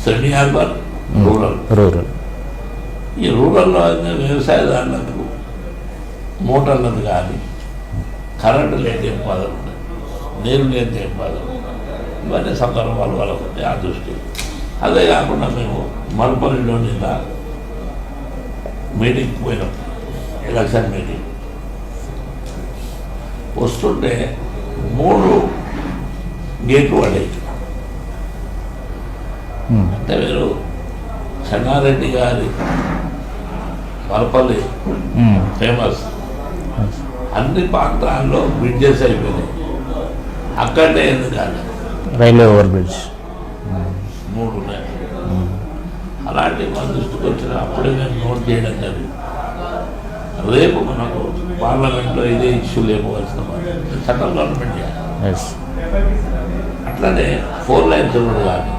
Semi urban, rural. ఈ రూరల్లో వ్యవసాయదారులకు మోటార్లను కానీ కరెంటు లేని ఇబ్బందులు ఉన్నాయి, నీరు లేని ఇబ్బందులు, ఇవన్నీ సందర్భాలు వాళ్ళకు ఉంటాయి ఆ దృష్టి. అదే కాకుండా మేము మరపల్లిలో నిన్న మీటింగ్కి పోయినాం, ఎలక్షన్ మీటింగ్. వస్తుంటే 3 గేట్లు పడ్డాయి. అంటే మీరు చెన్నారెడ్డి గారి మరపల్లి ఫేమస్, అన్ని ప్రాంతాల్లో బ్రిడ్జెస్ అయిపోయినాయి, అక్కడే ఎందుకంటే రైల్వే ఓవర్ బ్రిడ్జ్ 3 ఉన్నాయి. అలాంటి మన దృష్టికి వచ్చిన అప్పుడే మేము నోట్ చేయడం జరిగింది. రేపు మనకు పార్లమెంట్లో ఇదే ఇష్యూ లేకపోవలసిన సెంట్రల్ గవర్నమెంట్ చేయాలి. అట్లనే 4 లైన్స్ రోడ్డు కానీ